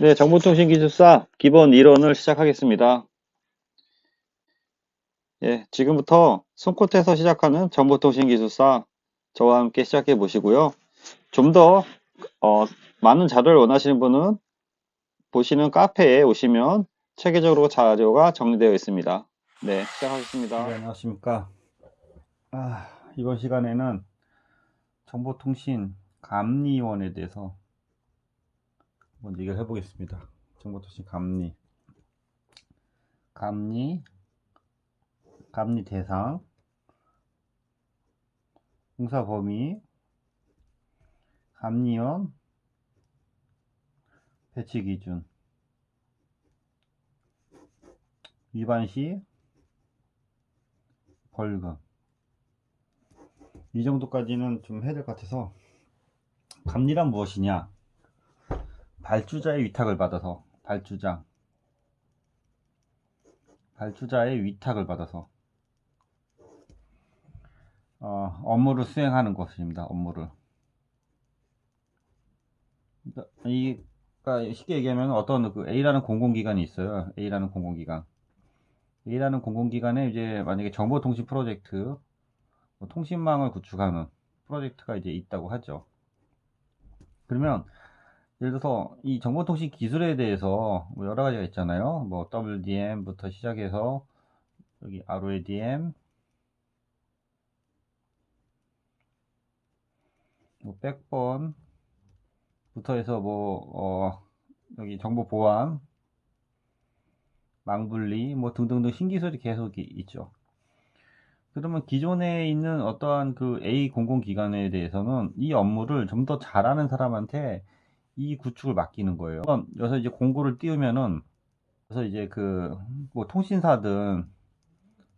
네, 정보통신기술사 기본 이론을 시작하겠습니다. 예, 지금부터 손끝에서 시작하는 정보통신기술사 저와 함께 시작해 보시고요. 좀 더 많은 자료를 원하시는 분은 보시는 카페에 오시면 체계적으로 자료가 정리되어 있습니다. 네, 시작하겠습니다. 네, 안녕하십니까. 이번 시간에는 정보통신 감리원에 대해서 먼저 얘기를 해보겠습니다. 정보통신 감리 대상, 공사 범위, 감리원, 배치 기준, 위반 시 벌금. 이 정도까지는 좀 해야 될 것 같아서. 감리란 무엇이냐? 발주자의 위탁을 받아서, 발주자의 위탁을 받아서 업무를 수행하는 것입니다. 업무를. 그러니까 쉽게 얘기하면 어떤 그 A라는 공공기관이 있어요. A라는 공공기관에 이제 만약에 정보통신 프로젝트, 뭐 통신망을 구축하는 프로젝트가 이제 있다고 하죠. 그러면 예를 들어서 이 정보통신 기술에 대해서 뭐 여러 가지가 있잖아요. 뭐 WDM부터 시작해서 여기 ROADM, 뭐 백번부터 해서 여기 정보 보안, 망분리 뭐 등등등 신기술이 계속 있죠. 그러면 기존에 있는 어떠한 그 A 공공기관에 대해서는 이 업무를 좀 더 잘하는 사람한테 이 구축을 맡기는 거예요. 여기서 이제 공고를 띄우면은, 그래서 이제 그 뭐 통신사든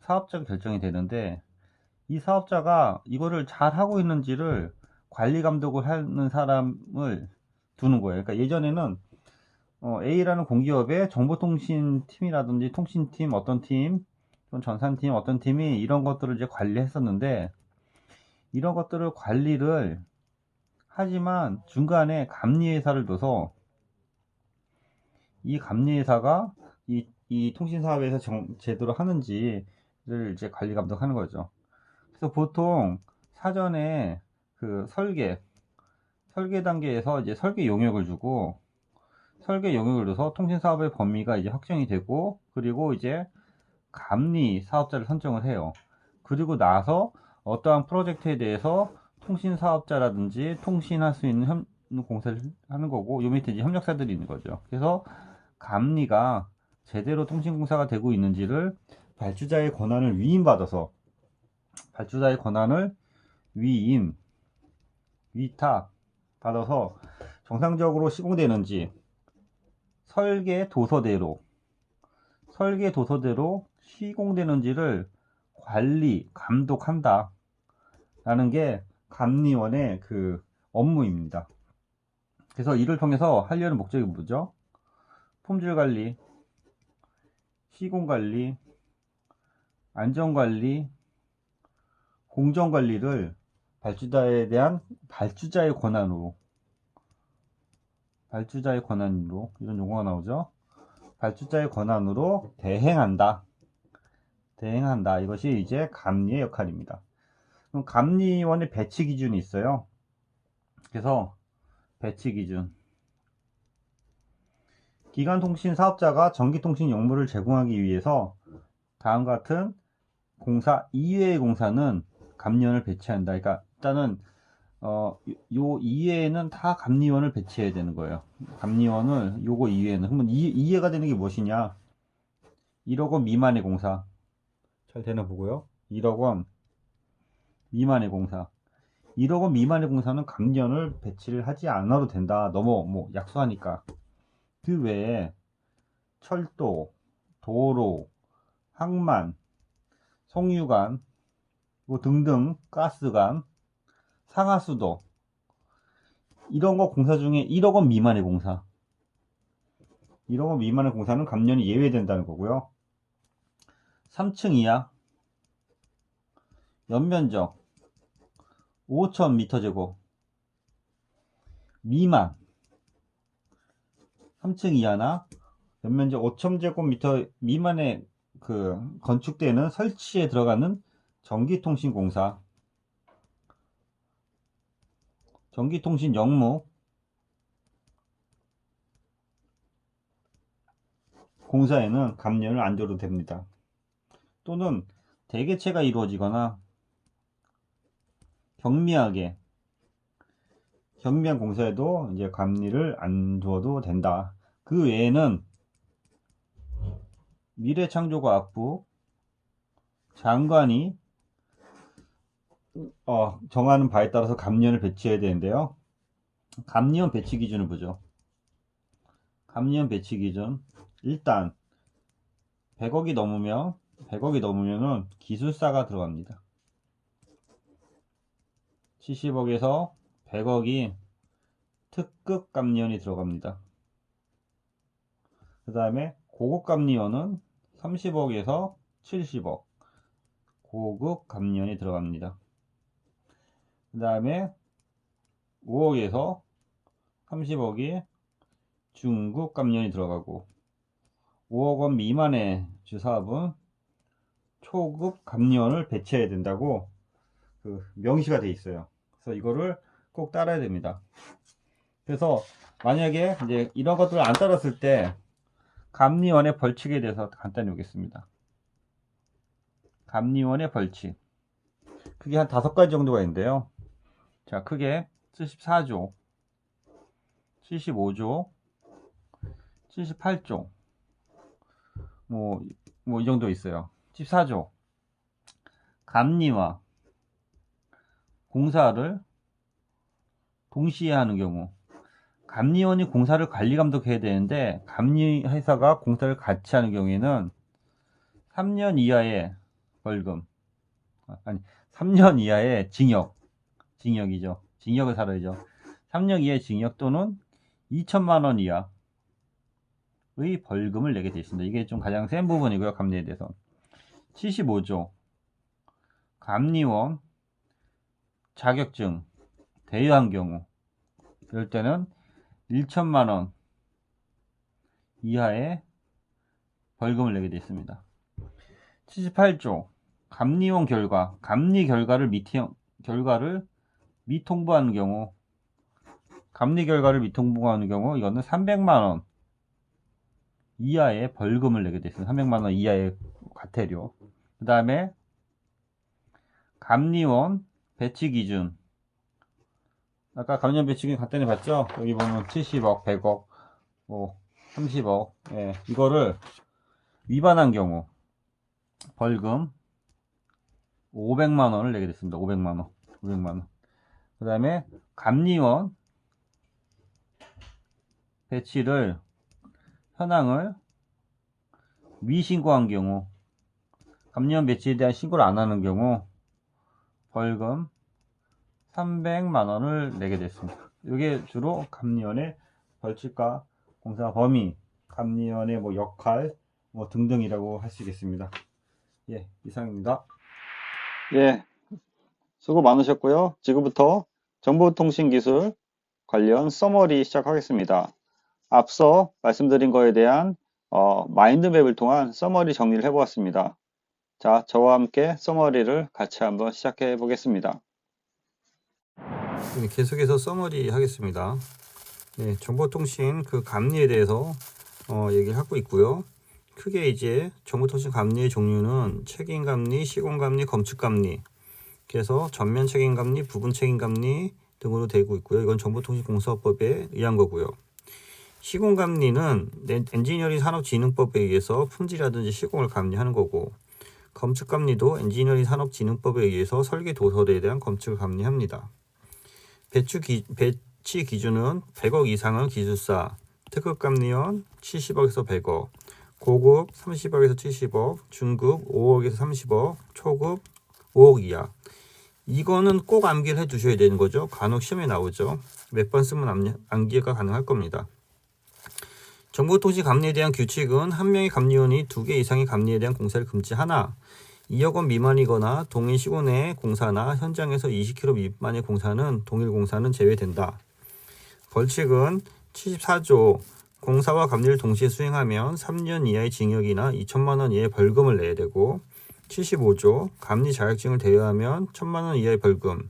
사업자가 결정이 되는데, 이 사업자가 이거를 잘 하고 있는지를 관리 감독을 하는 사람을 두는 거예요. 그러니까 예전에는 A라는 공기업의 정보통신 팀이라든지 통신팀 어떤 팀, 전산팀 어떤 팀이 이런 것들을 이제 관리했었는데, 이런 것들을 관리를 하지만 중간에 감리회사를 둬서 이 감리회사가 이 통신사업에서 제대로 하는지를 이제 관리 감독하는 거죠. 그래서 보통 사전에 그 설계 단계에서 이제 설계 용역을 주고, 설계 용역을 줘서 통신사업의 범위가 이제 확정이 되고, 그리고 이제 감리 사업자를 선정을 해요. 그리고 나서 어떠한 프로젝트에 대해서 통신 사업자라든지 통신할 수 있는 공사를 하는 거고, 요 밑에 이제 협력사들이 있는 거죠. 그래서 감리가 제대로 통신공사가 되고 있는지를 발주자의 권한을 위임받아서, 발주자의 권한을 위임, 위탁 받아서 정상적으로 시공되는지 설계 도서대로 시공되는지를 관리, 감독한다 라는 게 감리원의 그 업무입니다. 그래서 이를 통해서 하려는 목적이 뭐죠? 품질 관리, 시공 관리, 안전 관리, 공정 관리를 발주자에 대한 발주자의 권한으로 이런 용어가 나오죠. 발주자의 권한으로 대행한다. 이것이 이제 감리의 역할입니다. 그럼 감리원의 배치 기준이 있어요. 그래서 배치 기준. 기간통신 사업자가 전기통신 용무를 제공하기 위해서 다음과 같은 공사 이외의 공사는 감리원을 배치한다. 그러니까 일단은 요 이외에는 다 감리원을 배치해야 되는 거예요. 감리원을 요거 이외에는. 그러면 이해가 되는 게 무엇이냐? 1억 원 미만의 공사. 잘 되나 보고요. 1억 원 미만의 공사. 1억 원 미만의 공사는 감리원을 배치를 하지 않아도 된다. 너무 뭐 약소하니까. 그 외에 철도, 도로, 항만, 송유관, 뭐 등등 가스관, 상하수도 이런 거 공사 중에 1억 원 미만의 공사, 1억 원 미만의 공사는 감면이 예외된다는 거고요. 3층 이하 연면적 5,000m 제곱 미만 3층 이하나 연면적 5,000제곱미터 미만의 그 건축대는 설치에 들어가는 전기통신공사, 전기통신 영무 공사에는 감면을 안 줘도 됩니다. 또는 대개체가 이루어지거나 경미한 공사에도 이제 감리를 안 두어도 된다. 그 외에는 미래창조과학부 장관이 정하는 바에 따라서 감리원을 배치해야 되는데요. 감리원 배치 기준을 보죠. 감리원 배치 기준, 일단 100억이 넘으면은 기술사가 들어갑니다. 70억에서 100억이 특급 감리원이 들어갑니다. 그 다음에 고급 감리원은 30억에서 70억 고급 감리원이 들어갑니다. 그 다음에 5억에서 30억이 중급 감리원이 들어가고 5억 원 미만의 주사업은 초급 감리원을 배치해야 된다고 그 명시가 돼 있어요. 그래서 이거를 꼭 따라야 됩니다. 그래서 만약에 이제 이런 것들을 안 따랐을 때 감리원의 벌칙에 대해서 간단히 보겠습니다. 감리원의 벌칙. 크게 한 5가지 정도가 있는데요. 자, 크게 74조, 75조, 78조, 이 정도 있어요. 14조. 감리와 공사를 동시에 하는 경우. 감리원이 공사를 관리 감독해야 되는데 감리회사가 공사를 같이 하는 경우에는 3년 이하의 벌금, 3년 이하의 징역이죠. 징역을 살아야죠. 3년 이하의 징역 또는 2천만 원 이하의 벌금을 내게 되어 있습니다. 이게 좀 가장 센 부분이고요. 감리에 대해서. 75조. 감리원 자격증 대여한 경우, 이럴 때는 1천만 원 이하의 벌금을 내게 되어 있습니다. 78조. 감리원 결과, 감리 결과를 미통보하는 경우, 이거는 300만원 이하의 벌금을 내게 되어 있습니다. 300만원 이하의 과태료. 그 다음에 감리원 배치 기준, 아까 감리원 배치 기준 간단히 봤죠? 여기 보면 70억, 100억, 30억, 예, 이거를 위반한 경우 벌금 500만원을 내게 됐습니다. 500만원. 그 다음에 감리원 배치를 현황을 미신고한 경우, 감리원 배치에 대한 신고를 안 하는 경우 벌금 300만원을 내게 됐습니다. 이게 주로 감리원의 벌칙과 공사 범위, 감리원의 역할 등등이라고 할 수 있겠습니다. 예, 이상입니다. 예, 수고 많으셨고요. 지금부터 정보통신기술 관련 서머리 시작하겠습니다. 앞서 말씀드린 거에 대한 마인드맵을 통한 서머리 정리를 해보았습니다. 자, 저와 함께 서머리를 같이 한번 시작해 보겠습니다. 계속해서 서머리 하겠습니다. 네, 정보통신 그 감리에 대해서 얘기를 하고 있고요. 크게 이제 정보통신 감리의 종류는 책임감리, 시공감리, 검측감리, 그래서 전면 책임감리, 부분 책임감리 등으로 되고 있고요. 이건 정보통신공사법에 의한 거고요. 시공감리는 엔지니어링 산업진흥법에 의해서 품질이라든지 시공을 감리하는 거고, 검측감리도 엔지니어링 산업진흥법에 의해서 설계 도서에 대한 검측을 감리합니다. 배치 기준은 100억 이상은 기술사, 특급감리원 70억에서 100억, 고급 30억에서 70억, 중급 5억에서 30억, 초급 5억 이하. 이거는 꼭 암기를 해 두셔야 되는 거죠. 간혹 시험에 나오죠. 몇 번 쓰면 암기가 가능할 겁니다. 정보통신 감리에 대한 규칙은 한 명의 감리원이 2개 이상의 감리에 대한 공사를 금지하나 2억 원 미만이거나 동일 시고 내 공사나 현장에서 20km 미만의 공사는 동일 공사는 제외된다. 벌칙은 74조 공사와 감리를 동시에 수행하면 3년 이하의 징역이나 2천만 원 이하의 벌금을 내야 되고, 75조 감리 자격증을 대여하면 1천만 원 이하의 벌금,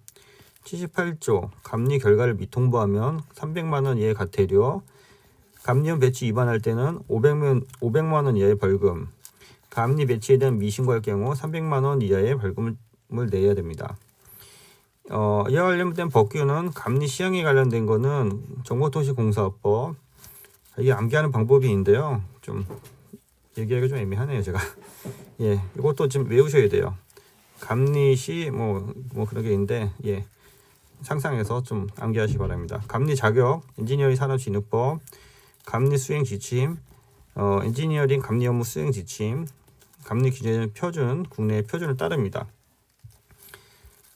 78조 감리 결과를 미통보하면 300만 원 이하의 과태료, 감리원 배치 위반할 때는 500만 원 이하의 벌금, 감리 배치에 대한 미신고할 경우 300만 원 이하의 벌금을 내야 됩니다. 이와 관련된 법규는 감리 시행에 관련된 거는 정보통신공사법, 이게 암기하는 방법이 있는데요. 좀 얘기하기가 좀 애매하네요, 제가. 예, 이것도 좀 외우셔야 돼요. 감리시 뭐 그런 게 있는데, 예, 상상해서 좀 암기하시기 바랍니다. 감리 자격, 엔지니어링 산업진흥법, 감리 수행 지침, 엔지니어링 감리 업무 수행 지침, 감리 기준 표준, 국내 표준을 따릅니다.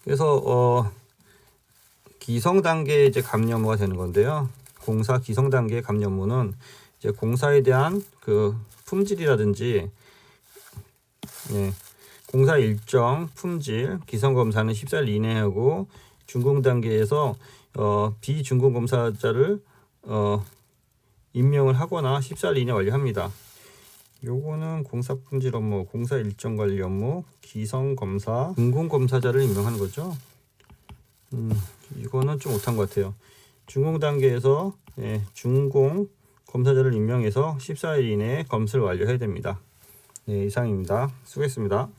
그래서 기성 단계 이제 감리 업무가 되는 건데요. 공사 기성 단계 감리 업무는 이제 공사에 대한 그 품질이라든지, 예, 공사 일정, 품질, 기성 검사는 14일 이내에 하고, 준공 단계에서 비준공 검사자를 임명을 하거나 14일 이내 완료합니다. 요거는 공사 품질 업무, 공사 일정 관리 업무, 기성 검사, 준공 검사자를 임명하는 거죠. 이거는 좀 못한 것 같아요. 준공 단계에서 준공 검사자를 임명해서 14일 이내에 검사를 완료해야 됩니다. 네, 이상입니다. 수고했습니다.